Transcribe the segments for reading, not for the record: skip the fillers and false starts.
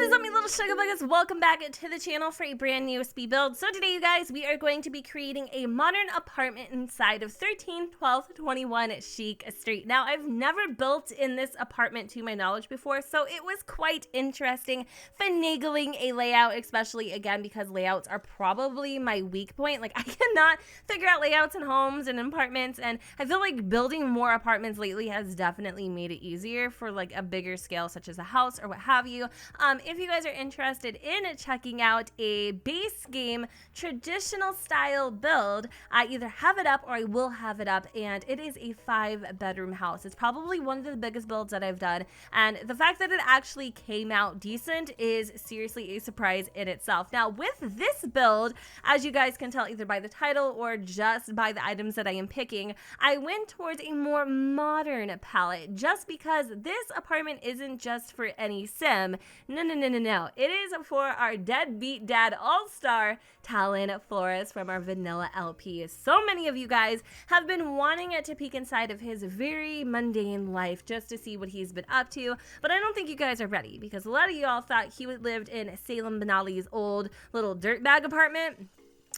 is up, my little sugar buggers? Welcome back to the channel for a brand new speed build. So today, you guys, we are going to be creating a modern apartment inside of 131221 Chic Street. Now, I've never built in this apartment to my knowledge before, so it was quite interesting finagling a layout, especially, again, because layouts are probably my weak point. Like, I cannot figure out layouts in homes and apartments, and I feel like building more apartments lately has definitely made it easier for, like, a bigger scale, such as a house or what have you. If you guys are interested in checking out a base game traditional style build, I either have it up or I will have it up, and it is a 5-bedroom house. It's probably one of the biggest builds that I've done, and the fact that it actually came out decent is seriously a surprise in itself. Now, with this build, as you guys can tell either by the title or just by the items that I am picking, I went towards a more modern palette just because this apartment isn't just for any sim. No. It is for our deadbeat dad all-star Talon Flores from our vanilla LP. So many of you guys have been wanting it to peek inside of his very mundane life just to see what he's been up to, but I don't think you guys are ready because a lot of y'all thought he lived in Salem Benali's old little dirtbag apartment.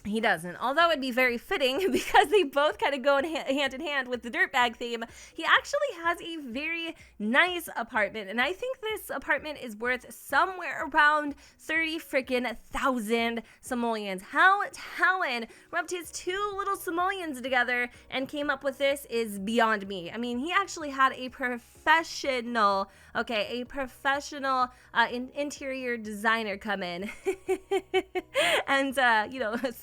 He doesn't, although it'd be very fitting because they both kind of go hand in hand with the dirtbag theme. He actually has a very nice apartment, and I think this apartment is worth somewhere around 30 freaking thousand simoleons. How Talon rubbed his two little simoleons together and came up with this is beyond me. I mean, he actually had a professional interior designer come in and,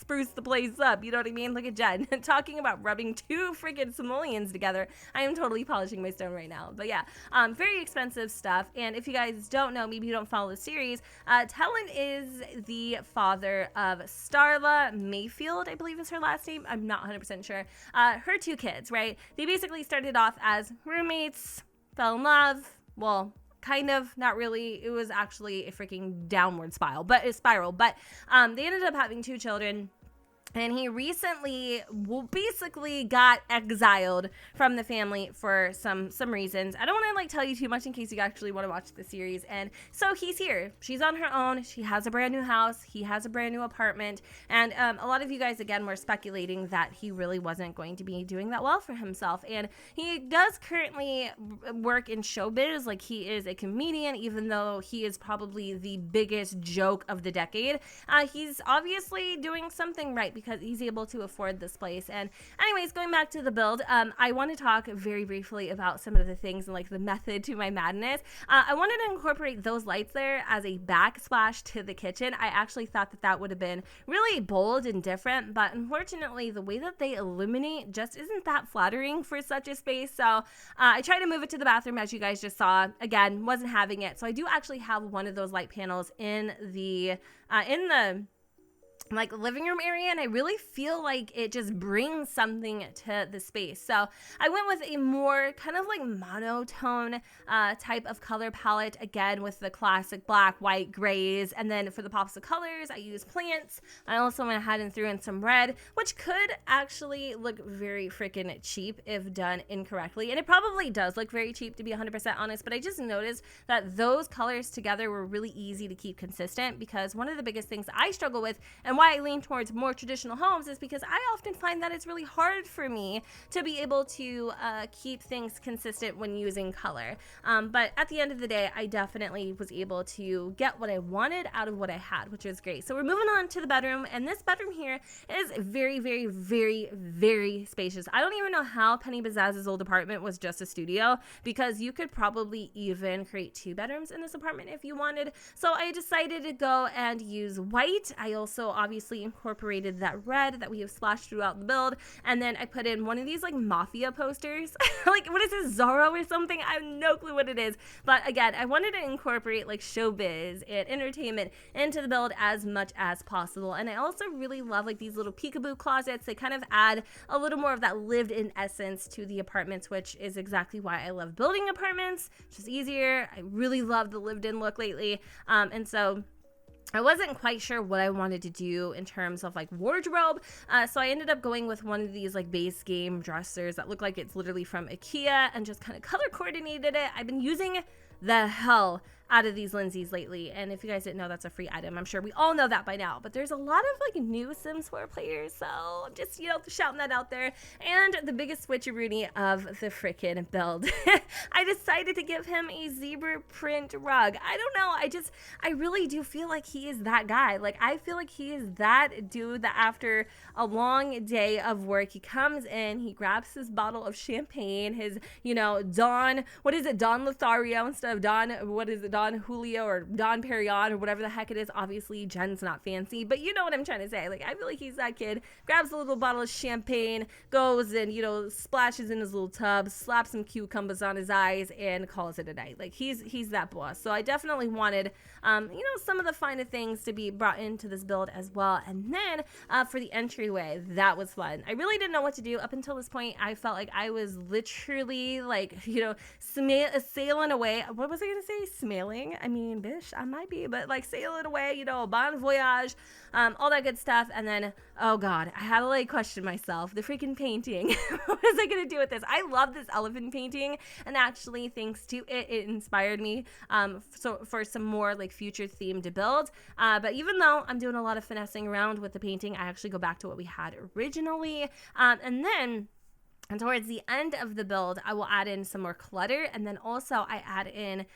spruce the place up. You know what I mean? Look at Jen talking about rubbing two freaking simoleons together. I am totally polishing my stone right now. But yeah, very expensive stuff. And if you guys don't know, maybe you don't follow the series, Talon is the father of Starla Mayfield, I believe is her last name. I'm not 100% sure. Her two kids, right? They basically started off as roommates, fell in love. Well, kind of, not really. It was actually a freaking downward spiral, but they ended up having 2 children. And he recently basically got exiled from the family for some reasons. I don't want to tell you too much in case you actually want to watch the series. And so he's here. She's on her own. She has a brand new house. He has a brand new apartment. And a lot of you guys, again, were speculating that he really wasn't going to be doing that well for himself. And he does currently work in showbiz. Like, he is a comedian, even though he is probably the biggest joke of the decade. He's obviously doing something right because he's able to afford this place. And anyways, going back to the build, I want to talk very briefly about some of the things and the method to my madness. I wanted to incorporate those lights there as a backsplash to the kitchen. I actually thought that would have been really bold and different, but unfortunately the way that they illuminate just isn't that flattering for such a space. So I tried to move it to the bathroom, as you guys just saw. Again, wasn't having it. So I do actually have one of those light panels in the living room area, and I really feel like it just brings something to the space. So I went with a more kind of monotone type of color palette, again with the classic black, white, grays, and then for the pops of colors I used plants. I also went ahead and threw in some red, which could actually look very freaking cheap if done incorrectly, and it probably does look very cheap, to be 100% honest, but I just noticed that those colors together were really easy to keep consistent, because one of the biggest things I struggle with and why I lean towards more traditional homes is because I often find that it's really hard for me to be able to keep things consistent when using color. But at the end of the day, I definitely was able to get what I wanted out of what I had, which was great. So we're moving on to the bedroom, and this bedroom here is very, very, very, very spacious. I don't even know how Penny Bazaz's old apartment was just a studio, because you could probably even create 2 bedrooms in this apartment if you wanted. So I decided to go and use white. I also obviously incorporated that red that we have splashed throughout the build, and then I put in one of these mafia posters. What is this, Zorro or something? I have no clue what it is, but again, I wanted to incorporate showbiz and entertainment into the build as much as possible. And I also really love these little peekaboo closets. They kind of add a little more of that lived in essence to the apartments, which is exactly why I love building apartments. It's just easier. I really love the lived in look lately, and so I wasn't quite sure what I wanted to do in terms of wardrobe, so I ended up going with one of these base game dressers that look like it's literally from IKEA, and just kind of color coordinated it. I've been using the hell out of these Lindsays lately. And if you guys didn't know, that's a free item. I'm sure we all know that by now. But there's a lot of like new Sims 4 players, so I'm just, you know, shouting that out there. And the biggest switcheroonie of the freaking build. I decided to give him a zebra print rug. I don't know. I really do feel like he is that guy. Like, I feel like he is that dude that after a long day of work, he comes in, he grabs his bottle of champagne, his, you know, Don, what is it, Don Lothario instead of Don, what is it, Don Julio or Don Perignon or whatever the heck it is. Obviously, Jen's not fancy, but you know what I'm trying to say. Like, I feel like he's that kid, grabs a little bottle of champagne, goes and, you know, splashes in his little tub, slaps some cucumbers on his eyes, and calls it a night. Like, he's that boss. So I definitely wanted, you know, some of the finer things to be brought into this build as well. And then for the entryway, that was fun. I really didn't know what to do up until this point. I felt like I was literally like, you know, sailing away. What was I gonna say? Sailing? I mean, bish, I might be, but like sailing away, you know, bon voyage, all that good stuff. And then, oh God, I had to like question myself. The freaking painting. What was I gonna do with this? I love this elephant painting, and actually, thanks to it, it inspired me so for some more like future themed builds. But even though I'm doing a lot of finessing around with the painting, I actually go back to what we had originally, and then. And towards the end of the build, I will add in some more clutter. And then also I add in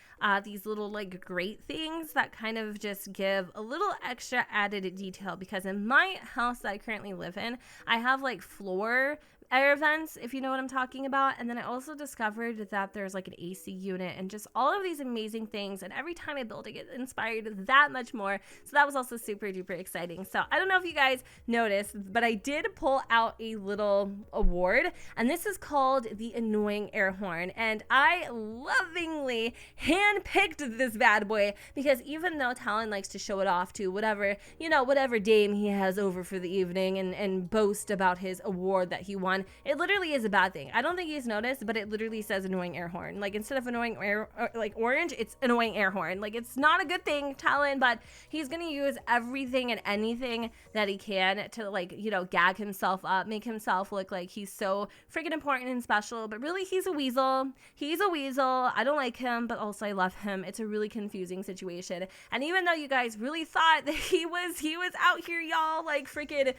these little like grate things that kind of just give a little extra added detail. Because in my house that I currently live in, I have like floor air vents, if you know what I'm talking about. And then I also discovered that there's like an AC unit and just all of these amazing things. And every time I build it, get inspired that much more. So that was also super duper exciting. So I don't know if you guys noticed, but I did pull out a little award, and this is called the Annoying Air Horn. And I lovingly handpicked this bad boy because even though Talon likes to show it off to whatever, you know, whatever dame he has over for the evening and boast about his award that he won, it literally is a bad thing. I don't think he's noticed, but it literally says Annoying Air Horn. Like, instead of annoying air, like orange, it's Annoying Air Horn. Like, it's not a good thing, Talon, but he's gonna use everything and anything that he can to, like, you know, gag himself up, make himself look like he's so freaking important and special. But really, he's a weasel. He's a weasel. I don't like him, but also I love him. It's a really confusing situation. And even though you guys really thought that he was out here, y'all, like freaking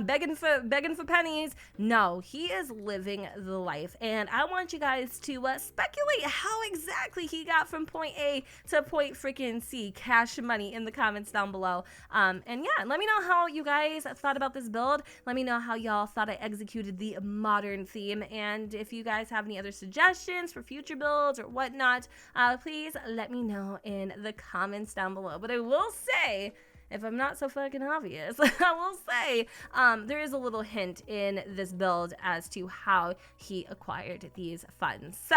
begging for pennies, no, he is living the life. And I want you guys to speculate how exactly he got from point A to point freaking C, cash money, in the comments down below. And yeah, let me know how you guys thought about this build. Let me know how y'all thought I executed the modern theme. And if you guys have any other suggestions for future builds or whatnot, please let me know in the comments down below. But I will say, if I'm not so fucking obvious, I will say there is a little hint in this build as to how he acquired these funds. So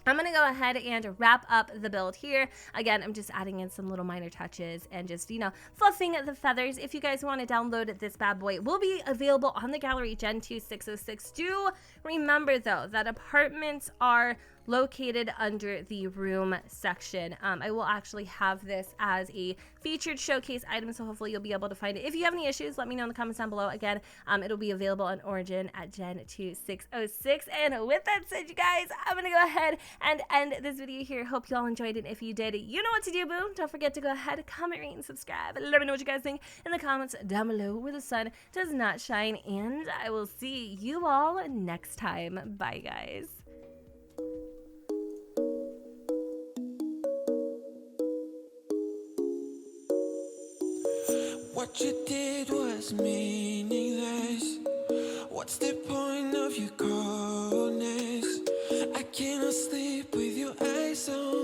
I'm going to go ahead and wrap up the build here. Again, I'm just adding in some little minor touches and just, you know, fluffing the feathers. If you guys want to download this bad boy, it will be available on the gallery Gen 2 606. Do remember, though, that apartments are located under the room section. I will actually have this as a featured showcase item, so hopefully you'll be able to find it. If you have any issues, let me know in the comments down below. Again, it'll be available on Origin at Gen 2 606. And with that said, you guys, I'm gonna go ahead and end this video here. Hope you all enjoyed it. If you did, you know what to do, boo. Don't forget to go ahead, comment, rate, and subscribe. Let me know what you guys think in the comments down below where the sun does not shine. And I will see you all next time. Bye, guys. What you did was meaningless. What's the point of your coldness? I cannot sleep with your eyes on